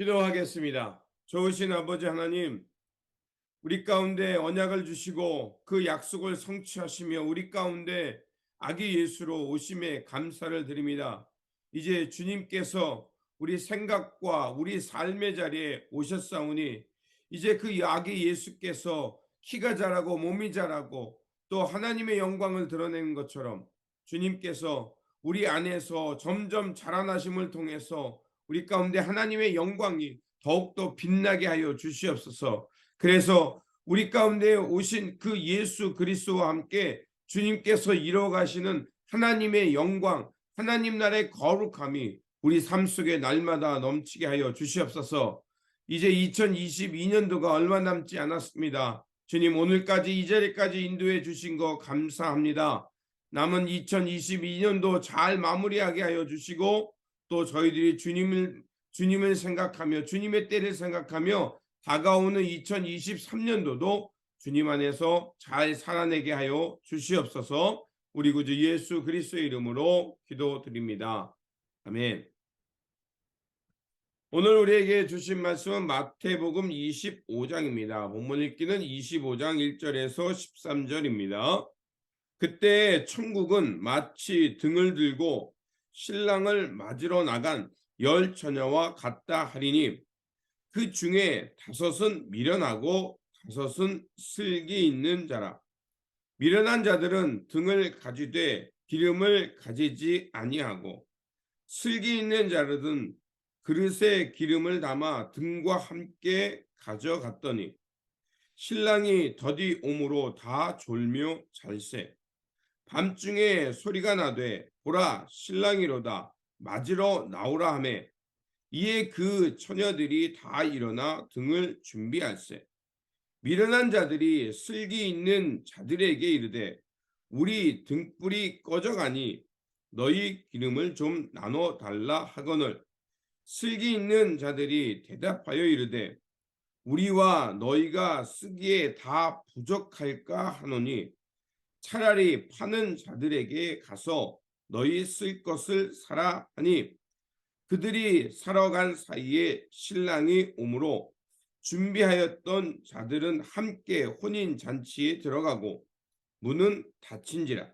기도하겠습니다. 좋으신 아버지 하나님, 우리 가운데 언약을 주시고 그 약속을 성취하시며 우리 가운데 아기 예수로 오심에 감사를 드립니다. 이제 주님께서 우리 생각과 우리 삶의 자리에 오셨사오니 이제 그 아기 예수께서 키가 자라고 몸이 자라고 또 하나님의 영광을 드러내는 것처럼 주님께서 우리 안에서 점점 자라나심을 통해서 우리 가운데 하나님의 영광이 더욱더 빛나게 하여 주시옵소서. 그래서 우리 가운데 오신 그 예수 그리스도와 함께 주님께서 이뤄가시는 하나님의 영광, 하나님 나라의 거룩함이 우리 삶 속에 날마다 넘치게 하여 주시옵소서. 이제 2022년도가 얼마 남지 않았습니다. 주님, 오늘까지 이 자리까지 인도해 주신 거 감사합니다. 남은 2022년도 잘 마무리하게 하여 주시고 또 저희들이 주님을 생각하며 주님의 때를 생각하며 다가오는 2023년도도 주님 안에서 잘 살아내게 하여 주시옵소서. 우리 구주 예수 그리스도의 이름으로 기도드립니다. 아멘. 오늘 우리에게 주신 말씀은 마태복음 25장입니다. 본문 읽기는 25장 1절에서 13절입니다. 그때 천국은 마치 등을 들고 신랑을 맞으러 나간 열 처녀와 같다 하리니 그 중에 5은 미련하고 5은 슬기 있는 자라. 미련한 자들은 등을 가지되 기름을 가지지 아니하고 슬기 있는 자들은 그릇에 기름을 담아 등과 함께 가져갔더니 신랑이 더디 오므로 다 졸며 잘세. 밤중에 소리가 나되 보라 신랑이로다 맞으러 나오라 하매 이에 그 처녀들이 다 일어나 등을 준비할세. 미련한 자들이 슬기 있는 자들에게 이르되 우리 등불이 꺼져가니 너희 기름을 좀 나눠 달라 하거늘 슬기 있는 자들이 대답하여 이르되 우리와 너희가 쓰기에 다 부족할까 하노니 차라리 파는 자들에게 가서 너희 쓸 것을 사라 하니 그들이 사러 간 사이에 신랑이 오므로 준비하였던 자들은 함께 혼인 잔치에 들어가고 문은 닫힌지라.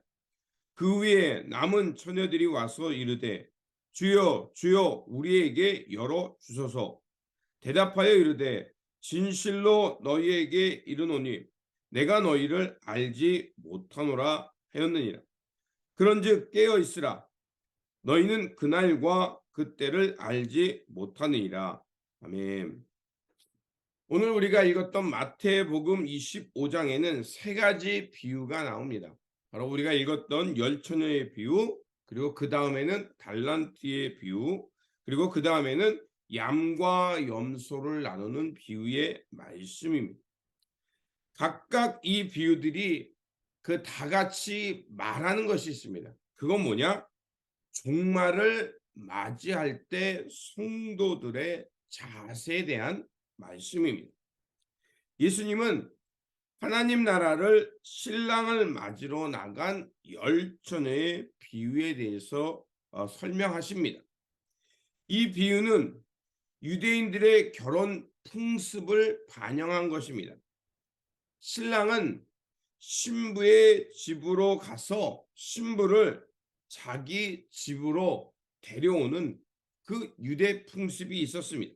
그 위에 남은 처녀들이 와서 이르되 주여 주여 우리에게 열어 주소서. 대답하여 이르되 진실로 너희에게 이르노니 내가 너희를 알지 못하노라 하였느니라. 그런즉 깨어 있으라. 너희는 그날과 그때를 알지 못하느니라. 아멘. 오늘 우리가 읽었던 마태복음 25장에는 3가지 비유가 나옵니다. 바로 우리가 읽었던 열 처녀의 비유, 그리고 그 다음에는 달란트의 비유, 그리고 그 다음에는 양과 염소를 나누는 비유의 말씀입니다. 각각 이 비유들이 그 다 같이 말하는 것이 있습니다. 그건 뭐냐? 종말을 맞이할 때 성도들의 자세에 대한 말씀입니다. 예수님은 하나님 나라를 신랑을 맞으러 나간 열 처녀의 비유에 대해서 설명하십니다. 이 비유는 유대인들의 결혼 풍습을 반영한 것입니다. 신랑은 신부의 집으로 가서 신부를 자기 집으로 데려오는 그 유대 풍습이 있었습니다.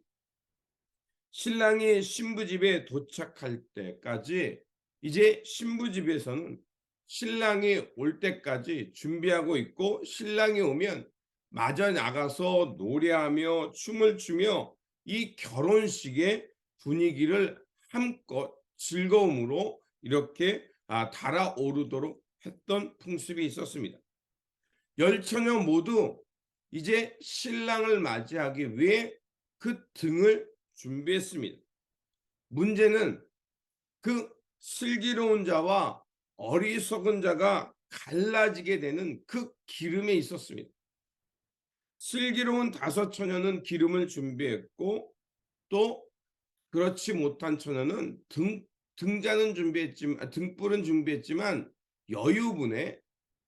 신랑이 신부 집에 도착할 때까지 이제 신부 집에서는 신랑이 올 때까지 준비하고 있고 신랑이 오면 마저 나가서 노래하며 춤을 추며 이 결혼식의 분위기를 함껏 즐거움으로 이렇게 달아오르도록 했던 풍습이 있었습니다. 열 처녀 모두 이제 신랑을 맞이하기 위해 그 등을 준비했습니다. 문제는 그 슬기로운 자와 어리석은 자가 갈라지게 되는 그 기름에 있었습니다. 슬기로운 5처녀는 기름을 준비했고 또 그렇지 못한 처녀는 등잔은 준비했지만 등불은 준비했지만 여유분에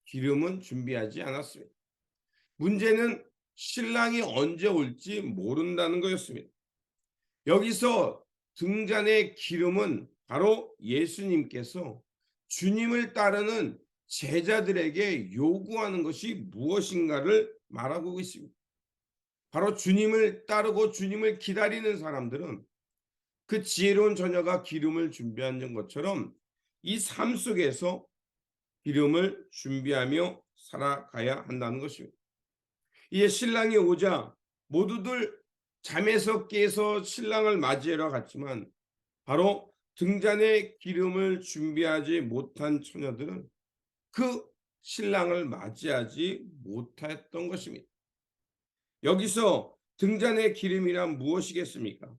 기름은 준비하지 않았습니다. 문제는 신랑이 언제 올지 모른다는 거였습니다. 여기서 등잔의 기름은 바로 예수님께서 주님을 따르는 제자들에게 요구하는 것이 무엇인가를 말하고 있습니다. 바로 주님을 따르고 주님을 기다리는 사람들은 그 지혜로운 처녀가 기름을 준비한 것처럼 이 삶 속에서 기름을 준비하며 살아가야 한다는 것입니다. 이에 신랑이 오자 모두들 잠에서 깨서 신랑을 맞이하러 갔지만 바로 등잔에 기름을 준비하지 못한 처녀들은 그 신랑을 맞이하지 못했던 것입니다. 여기서 등잔의 기름이란 무엇이겠습니까?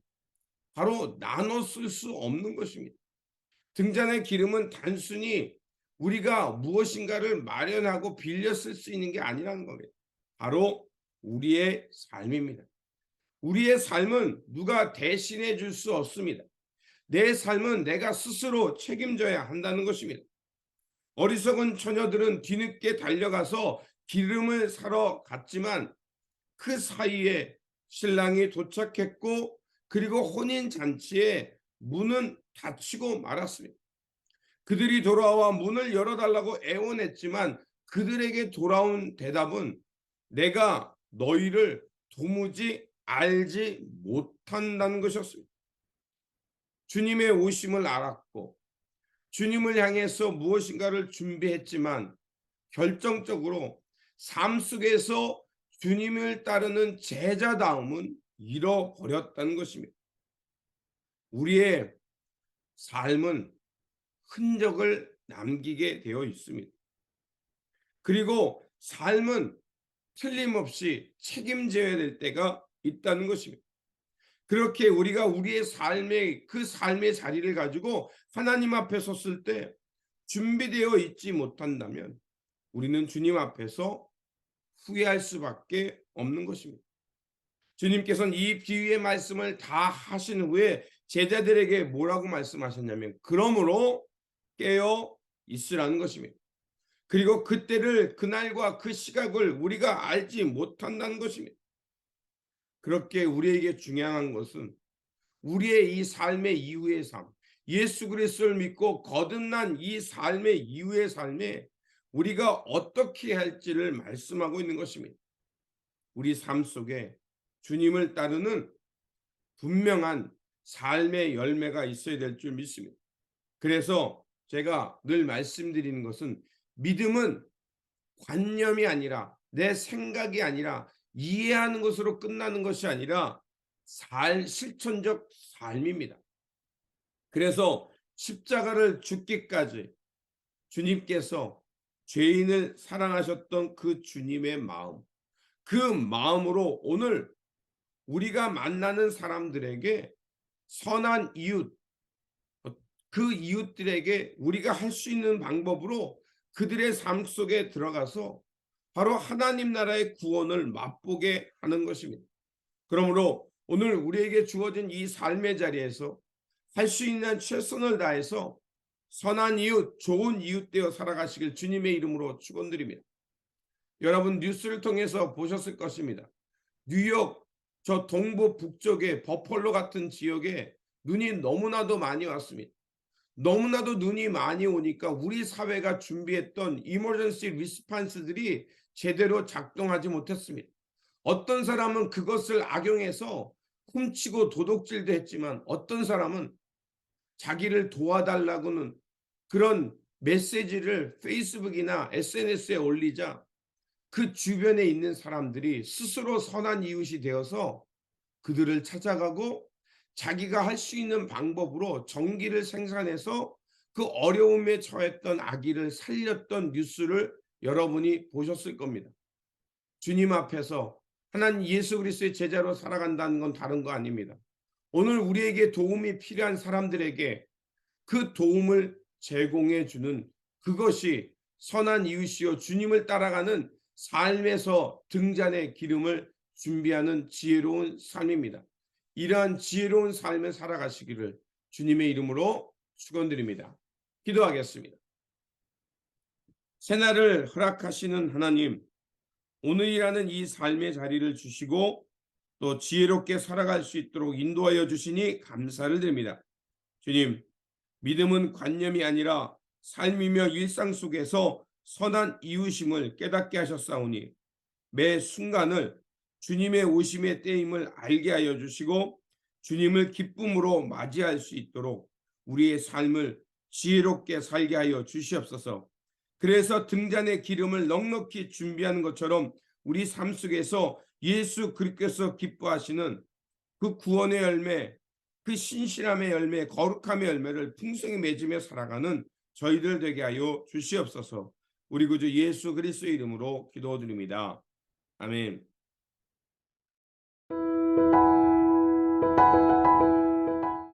바로 나눠 쓸 수 없는 것입니다. 등잔의 기름은 단순히 우리가 무엇인가를 마련하고 빌려 쓸 수 있는 게 아니라는 겁니다. 바로 우리의 삶입니다. 우리의 삶은 누가 대신해 줄 수 없습니다. 내 삶은 내가 스스로 책임져야 한다는 것입니다. 어리석은 처녀들은 뒤늦게 달려가서 기름을 사러 갔지만 그 사이에 신랑이 도착했고 그리고 혼인잔치에 문은 닫히고 말았습니다. 그들이 돌아와 문을 열어달라고 애원했지만 그들에게 돌아온 대답은 내가 너희를 도무지 알지 못한다는 것이었습니다. 주님의 오심을 알았고 주님을 향해서 무엇인가를 준비했지만 결정적으로 삶 속에서 주님을 따르는 제자다움은 잃어버렸다는 것입니다. 우리의 삶은 흔적을 남기게 되어 있습니다. 그리고 삶은 틀림없이 책임져야 될 때가 있다는 것입니다. 그렇게 우리가 우리의 삶의 자리를 가지고 하나님 앞에 섰을 때 준비되어 있지 못한다면 우리는 주님 앞에서 후회할 수밖에 없는 것입니다. 주님께서는 이 비유의 말씀을 다 하신 후에 제자들에게 뭐라고 말씀하셨냐면 그러므로 깨어 있으라는 것입니다. 그리고 그때를 그날과 그 시각을 우리가 알지 못한다는 것입니다. 그렇게 우리에게 중요한 것은 우리의 이 삶의 이후의 삶, 예수 그리스도를 믿고 거듭난 이 삶의 이후의 삶에 우리가 어떻게 할지를 말씀하고 있는 것입니다. 우리 삶 속에 주님을 따르는 분명한 삶의 열매가 있어야 될 줄 믿습니다. 그래서 제가 늘 말씀드리는 것은 믿음은 관념이 아니라 내 생각이 아니라 이해하는 것으로 끝나는 것이 아니라 실천적 삶입니다. 그래서 십자가를 죽기까지 주님께서 죄인을 사랑하셨던 그 주님의 마음, 그 마음으로 오늘 우리가 만나는 사람들에게 선한 이웃, 그 이웃들에게 우리가 할 수 있는 방법으로 그들의 삶 속에 들어가서 바로 하나님 나라의 구원을 맛보게 하는 것입니다. 그러므로 오늘 우리에게 주어진 이 삶의 자리에서 할 수 있는 최선을 다해서 선한 이웃, 좋은 이웃 되어 살아가시길 주님의 이름으로 축원드립니다. 여러분 뉴스를 통해서 보셨을 것입니다. 뉴욕 저 동부 북쪽의 버펄로 같은 지역에 눈이 너무나도 많이 왔습니다. 너무나도 눈이 많이 오니까 우리 사회가 준비했던 이머전시 리스판스들이 제대로 작동하지 못했습니다. 어떤 사람은 그것을 악용해서 훔치고 도둑질도 했지만 어떤 사람은 자기를 도와달라고는 그런 메시지를 페이스북이나 SNS에 올리자 그 주변에 있는 사람들이 스스로 선한 이웃이 되어서 그들을 찾아가고 자기가 할 수 있는 방법으로 전기를 생산해서 그 어려움에 처했던 아기를 살렸던 뉴스를 여러분이 보셨을 겁니다. 주님 앞에서 하나님 예수 그리스도의 제자로 살아간다는 건 다른 거 아닙니다. 오늘 우리에게 도움이 필요한 사람들에게 그 도움을 제공해 주는 그것이 선한 이웃이요 주님을 따라가는 삶에서 등잔의 기름을 준비하는 지혜로운 삶입니다. 이러한 지혜로운 삶을 살아가시기를 주님의 이름으로 축원드립니다. 기도하겠습니다. 새날을 허락하시는 하나님, 오늘이라는 이 삶의 자리를 주시고 또 지혜롭게 살아갈 수 있도록 인도하여 주시니 감사를 드립니다. 주님, 믿음은 관념이 아니라 삶이며 일상 속에서 선한 이웃임을 깨닫게 하셨사오니 매 순간을 주님의 오심의 때임을 알게 하여 주시고 주님을 기쁨으로 맞이할 수 있도록 우리의 삶을 지혜롭게 살게 하여 주시옵소서. 그래서 등잔의 기름을 넉넉히 준비하는 것처럼 우리 삶 속에서 예수 그리스도께서 기뻐하시는 그 구원의 열매, 그 신실함의 열매, 거룩함의 열매를 풍성히 맺으며 살아가는 저희들 되게 하여 주시옵소서. 우리 구주 예수 그리스도의 이름으로 기도드립니다. 아멘.